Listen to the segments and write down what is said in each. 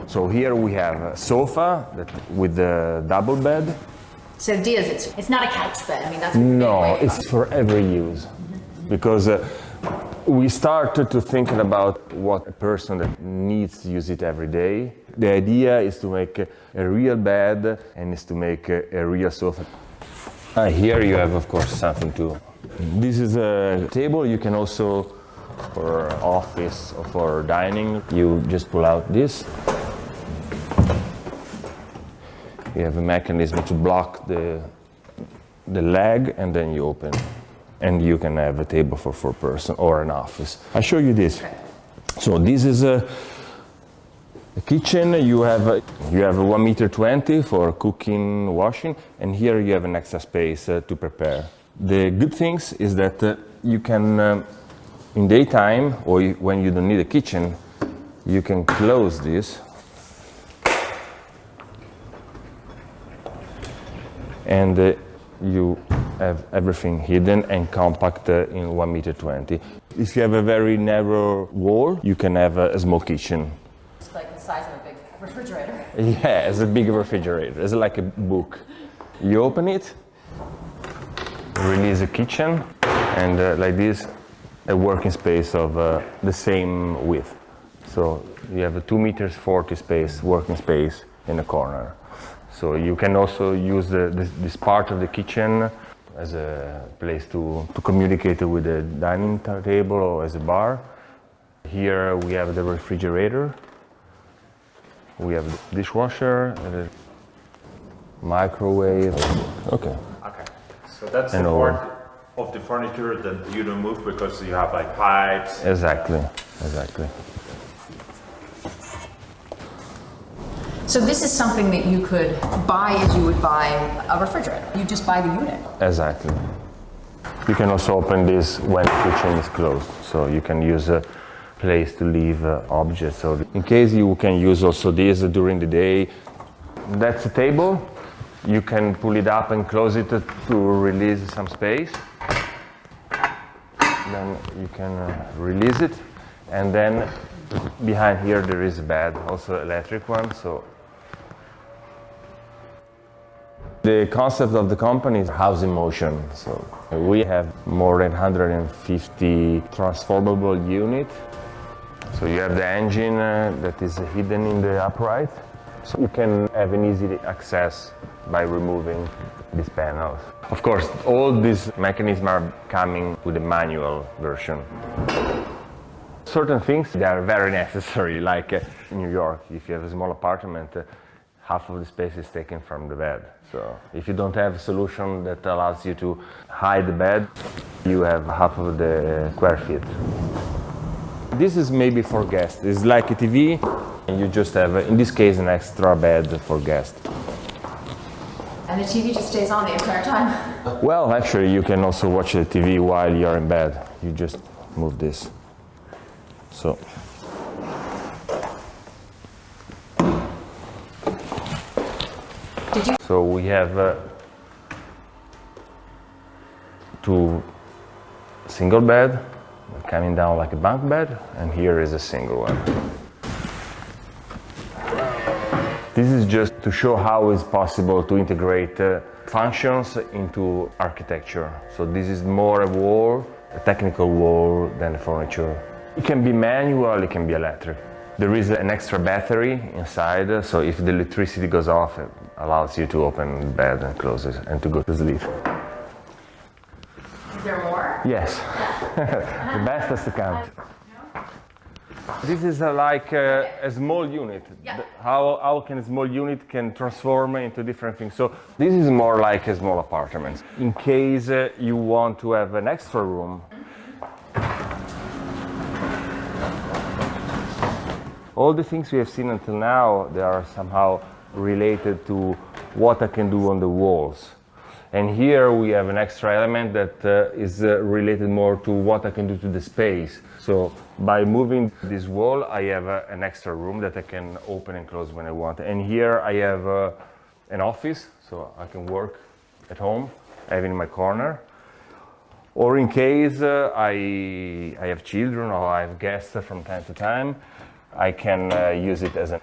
So here we have a sofa with the double bed. So Diaz, it's not a couch bed. I mean, that's No, it's for every use. Because we started to think about what a person that needs to use it every day. The idea is to make a real bed and is to make a real sofa. Here you have, of course, something to. This is a table. You can also, for office or for dining, you just pull out this. You have a mechanism to block the leg, and then you open. And you can have a table for 4 person or an office. I'll show you this. So this is a kitchen. You have a 1.20 m for cooking, washing, and here you have an extra space to prepare. The good things is that you can, in daytime or when you don't need a kitchen, you can close this. And you have everything hidden and compact in 1.20 m. If you have a very narrow wall, you can have a small kitchen. It's like the size of a big refrigerator. Yeah, it's a big refrigerator. It's like a book. You open it, release the kitchen, and like this, a working space of the same width. So you have a 2.40 m space, working space in the corner. So you can also use this part of the kitchen as a place to communicate with the dining table or as a bar. Here we have the refrigerator. We have the dishwasher, the microwave. Okay. Okay. So that's the part of the furniture that you don't move because you have like pipes. Exactly. So this is something that you could buy as you would buy a refrigerator. You just buy the unit. Exactly. You can also open this when the kitchen is closed, so you can use a place to leave objects. So in case you can use also this during the day. That's a table. You can pull it up and close it to release some space. Then you can release it, and then behind here there is a bed, also electric one. So the concept of the company is house in motion. So we have more than 150 transformable units. So you have the engine that is hidden in the upright. So you can have an easy access by removing these panels. Of course, all these mechanisms are coming with a manual version. Certain things that are very necessary, like in New York, if you have a small apartment, half of the space is taken from the bed. So if you don't have a solution that allows you to hide the bed, you have half of the square feet. This is maybe for guests. It's like a TV, and you just have, in this case, an extra bed for guests. And the TV just stays on the entire time? Well, actually, you can also watch the TV while you're in bed. You just move this. So. So we have 2 single bed coming down like a bunk bed, and here is a single one. This is just to show how it's possible to integrate functions into architecture. So this is more a wall, a technical wall, than a furniture. It can be manual, it can be electric. There is an extra battery inside, so if the electricity goes off, it allows you to open the bed and close it and to go to sleep. Is there more? Yes, the best is to count. This is like a small unit. Yeah. How can a small unit can transform into different things? So this is more like a small apartment. In case you want to have an extra room, all the things we have seen until now, they are somehow related to what I can do on the walls. And here we have an extra element that is related more to what I can do to the space. So by moving this wall, I have an extra room that I can open and close when I want. And here I have an office, so I can work at home, I have it in my corner. Or in case I have children or I have guests from time to time, I can use it as an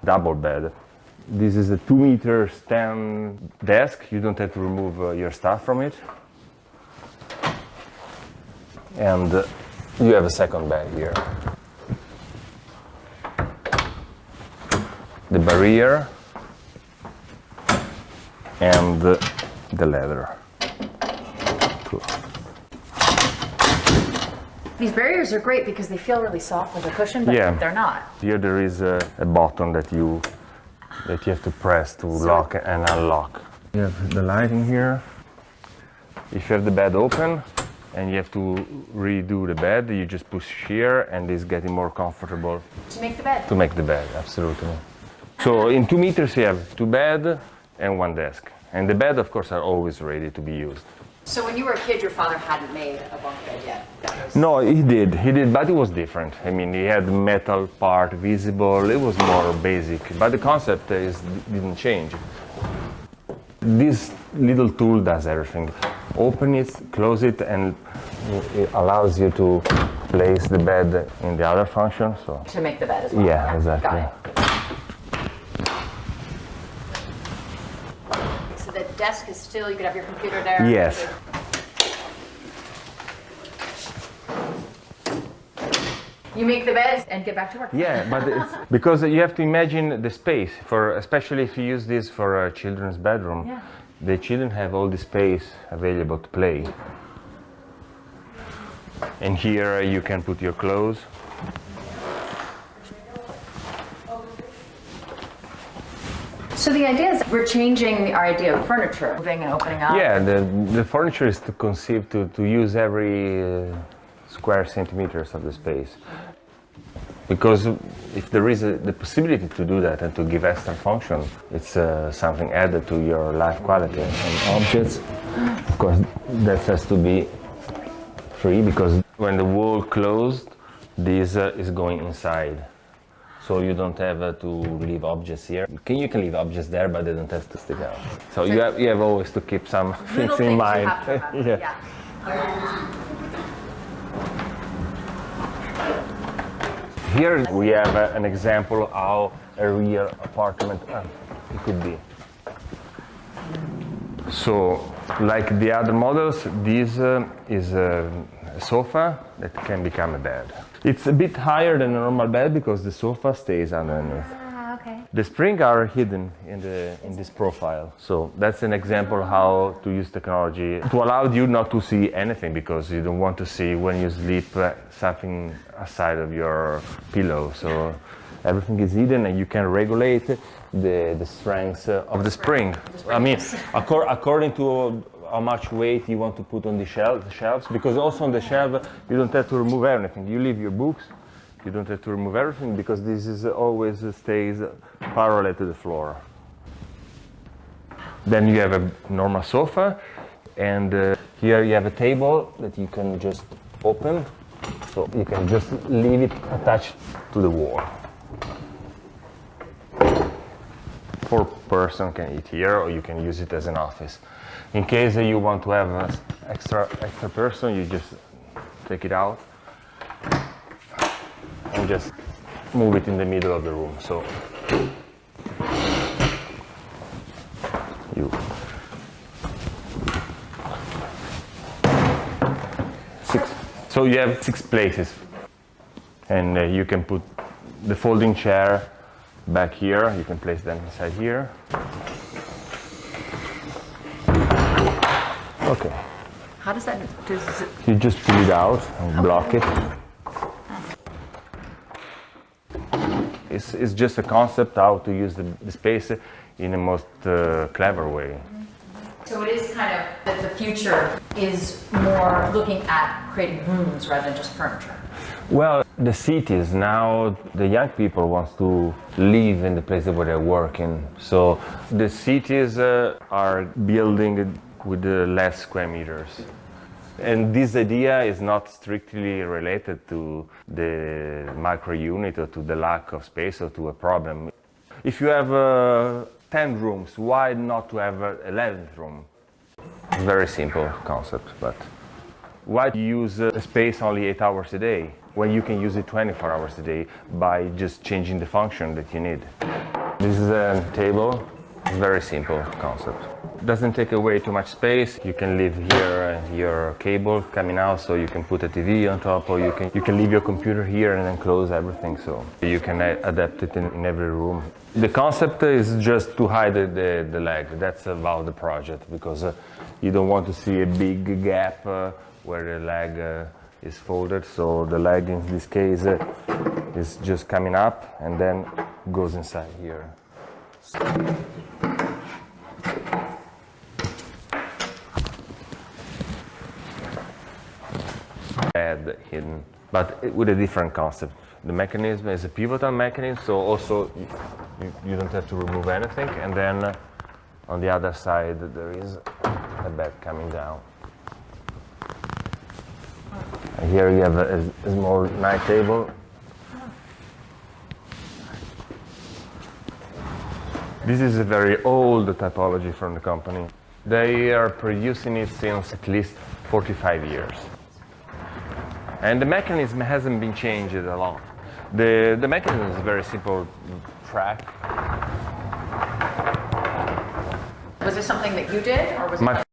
double bed. This is a 2-meter stand desk. You don't have to remove your stuff from it. And you have a second bed here. The barrier and the leather. These barriers are great because they feel really soft with a cushion, but they're not. Here there is a button that you have to press to lock and unlock. You have the lighting here. If you have the bed open and you have to redo the bed, you just push here and it's getting more comfortable. To make the bed? To make the bed, absolutely. So in 2 meters you have 2 beds and 1 desk. And the bed, of course, are always ready to be used. So when you were a kid, your father hadn't made a bunk bed yet? No, he did, but it was different. I mean, he had metal part visible, it was more basic, but the concept didn't change. This little tool does everything. Open it, close it, and it allows you to place the bed in the other function. So to make the bed as well? Yeah, exactly. Got it. So the desk is still, you could have your computer there? Yes. You make the bed and get back to work. Yeah, but it's because you have to imagine the space, especially if you use this for a children's bedroom. Yeah. The children have all the space available to play. And here you can put your clothes. So the idea is we're changing our idea of furniture, moving and opening up. Yeah, the furniture is conceived to use every square centimeters of the space. Because if there is the possibility to do that and to give extra function, it's something added to your life quality. And objects, of course, that has to be free, because when the wall closed, this is going inside. So you don't have to leave objects here. You can leave objects there, but they don't have to stick out. So you have always to keep some things in mind. You have to remember. Yeah. Here we have an example of how a real apartment could be. So, like the other models, this is a sofa that can become a bed. It's a bit higher than a normal bed because the sofa stays underneath. Okay. The springs are hidden in this profile. So that's an example how to use technology to allow you not to see anything, because you don't want to see when you sleep something aside of your pillow. So everything is hidden and you can regulate the strength of the spring. I mean, according to how much weight you want to put on the shelves, because also on the shelf you don't have to remove anything. You leave your books. You don't have to remove everything because this is always stays parallel to the floor. Then you have a normal sofa, and here you have a table that you can just open, so you can just leave it attached to the wall. 4 person can eat here, or you can use it as an office. In case you want to have an extra person, you just take it out and just move it in the middle of the room. So you have 6 places, and you can put the folding chair back here. You can place them inside here. Okay. How does that do? You just pull it out and block it. It's just a concept how to use the space in the most clever way. So it is kind of that the future is more looking at creating rooms rather than just furniture. Well, the cities now, the young people want to live in the place where they're working. So the cities are building with less square meters. And this idea is not strictly related to the micro unit or to the lack of space or to a problem. If you have 10 rooms, why not to have an 11th room? It's a very simple concept, but why use a space only 8 hours a day when you can use it 24 hours a day by just changing the function that you need? This is a table. It's very simple concept. Doesn't take away too much space. You can leave here your cable coming out, so you can put a TV on top, or you can leave your computer here and then close everything, so you can adapt it in every room. The concept is just to hide the leg. That's about the project, because you don't want to see a big gap where the leg is folded. So the leg in this case is just coming up and then goes inside here. Head hidden, but with a different concept. The mechanism is a pivotal mechanism, so also you don't have to remove anything. And then on the other side there is a bed coming down. And here you have a small night table. This is a very old typology from the company. They are producing it since at least 45 years. And the mechanism hasn't been changed a lot. The mechanism is a very simple track. Was this something that you did, or was it?